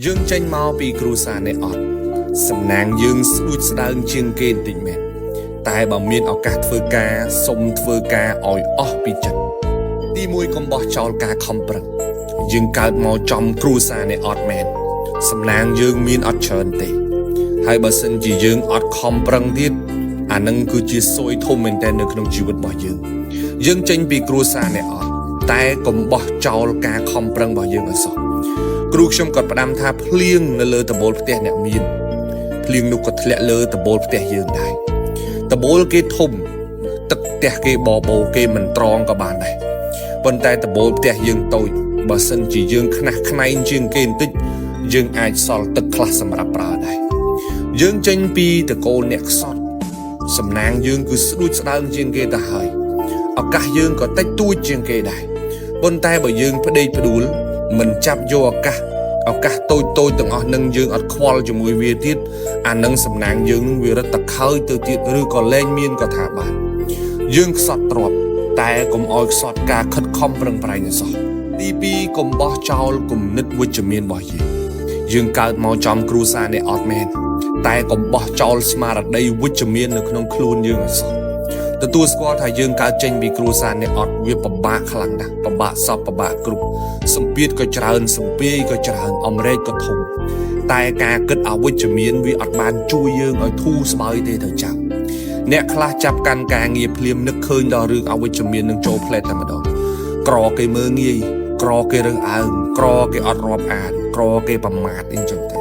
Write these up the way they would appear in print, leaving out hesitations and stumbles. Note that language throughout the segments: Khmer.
យើងចេញមកពីគ្រួសារនេះអត់សំណាងយើងស្ដួចស្ដើងជាងគេបន្តិចមែនតែបើមានឱកាសធ្វើការសុំធ្វើការឲ្យអស់ពីចិត្តទី1កុំបោះចោលការខំប្រឹងយើងកើតមកចំគ្រួសារនេះអត់មែនសំណាងយើងមានអត់ច្រើនទេហើយបើសិនជាយើងអត់ខំប្រឹងទៀតអានឹងគឺជាសួយធំមែនតើនៅក្នុងជីវិតរបស់យើងចេញពីគ្រួសារនេះអត់តែកុំបោះចោលការខំប្រឹងរបស់យើងឲ្យសោះគ្រូខ្ញុំក៏ផ្ដាំថាភ្លៀងនៅលើដំបូលផ្ទះអ្នកមានភ្លៀងនោះក៏ធ្លាក់លើដំបូលផ្ទះយើងដែរដំបូលគេធំទឹកផ្ទះគេបបោគេមិនត្រង់ក៏បានដែរប៉ុន្តែដំបូលផ្ទះយើងតូចបើសិនជាយើងខ្នះខ្នែងជាងគេបន្តិចយើងអាចសល់ទឹកខ្លះសម្រាប់ប្រើដែរយើងចេញពីតកូលអ្នកខ្សត់សំណាងយើងគឺស្ដួចស្ដើងជាងគេទៅហើយឱកាសយើងក៏តិចតួចជាងគេដែរប៉ុន្តែបើយើងផ្ដេកផ្ដួលមិនចាប់យកឱកាសតូចទាំងអស់នឹងយើងអត់ខ្វល់ជាមួយវាទៀតអានឹងសំណាងយើងនឹងវារត់តខើយទៅទៀតឬក៏លែងមានក៏ថាបានយើងខ្សត់ទ្រពតែកុំឲ្យខ្សត់ការខិតខំប្រឹងប្រែងសោះទី2កុំបោះចោលគំនិតវិជ្ជមានរបស់យើងកើតមកចំគ្រួសារនេះអត់មែនតែកុំបោះចោលស្មារតីវិជ្ជមាននៅក្នុងខ្លួនយើងឲ្យសោះទទួលស្គាល់ថាយើងកើតចេញពីគ្រួសារនេះអត់វាពិបាកខ្លាំងណាស់ពិបាកសពពិបាកគ្រប់សម្ពាធក៏ច្រើនសម្ពាយក៏ច្រើនអំរែកក៏ធំតែការគិតអវិជ្ជមានវាអត់បានជួយយើងឲ្យធូរស្បើយទេទៅចាំអ្នកខ្លះចាប់កាន់ការងារភ្លាមនឹកឃើញដល់រឿងអវិជ្ជមាននឹងចូលផ្លែតតែម្ដងក្រគេមើងងាយក្រគេរើសអើងក្រគេអត់រាប់អានក្រគេប្រមាថអីចឹងទៅ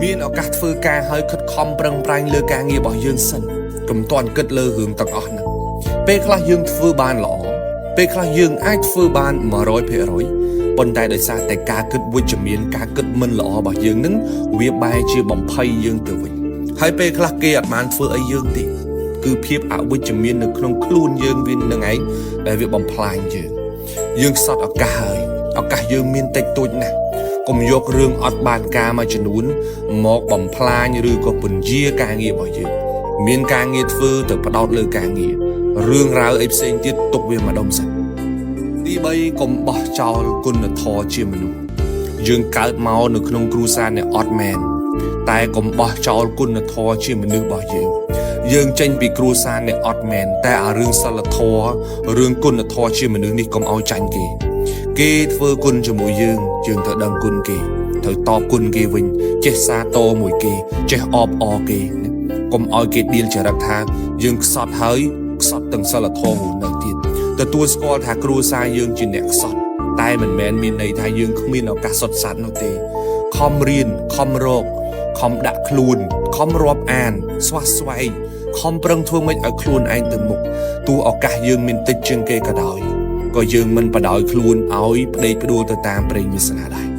មានឱកាសធ្វើការឲ្យខិតខំប្រឹងប្រែងលើការងាររបស់យើងសិនកុំទាន់គិតលើរឿងទាំងអស់ហ្នឹងពេលខ្លះយើងធ្វើបានល្អពេលខ្លះយើងអាចធ្វើបាន 100% ប៉ុន្តែដោយសារតែការគិតវិជ្ជមានការគិតមិនល្អរបស់យើងហ្នឹងវាបែរជាបំភ័យយើងទៅវិញហើយពេលខ្លះគេអត់បានធ្វើអីយើងទេគឺភាពអវិជ្ជមាននៅក្នុងខ្លួនយើងវានឹងឯងដែលវាបំផ្លាញយើងខ្សត់ឱកាសហើយឱកាសយើងមានតិចតួចណាស់កុំយករឿងអត់បានការមួយចំនួនមកបំផ្លាញឬក៏ពន្យាការងាររបស់យើងមានការងារធ្វើទៅផ្ដោតលើការងាររឿងរ៉ាវអីផ្សេងទៀតទុកវាម្ដុំសិនទី3កុំបោះចោលគុណធម៌ជាមនុស្សយើងកើតមកនៅក្នុងគ្រួសារនេះអត់មែនតែកុំបោះចោលគុណធម៌ជាមនុស្សរបស់យើងចេញពីគ្រួសារនេះអត់មែនតែអារឿងសិលធម៌រឿងគុណធម៌ជាមនុស្សនេះកុំឲ្យចាញ់គេធ្វើគុណជាមួយយើងត្រូវដឹងគុណគេត្រូវតបគុណគេវិញចេះសាទរមួយគេចេះអបអរគេកុំឲ្យគេដៀលចរិតថាយើងខ្សត់ហើយខ្សត់ទាំងសិលធម៌មួយនៅទៀតទទួលស្គាល់ថាគ្រួសារយើងជាអ្នកខ្សត់តែមិនមែនមានន័យថាយើងគ្មានឱកាសសុទ្ធសាធនោះទេខំរៀនខំរកខំដាក់ខ្លួនខំរាប់អានស្វះស្វែងខំប្រឹងធ្វើម៉េចឲ្យខ្លួនឯងទៅមុខទោះឱកាសយើងមានតិចជាងគេក៏ដោយក៏យើងមិនបដ ாய் ខ្លួនឲ្យផ្ដេកផ្ដួលទៅតាមប្រេងវាសនាដែរ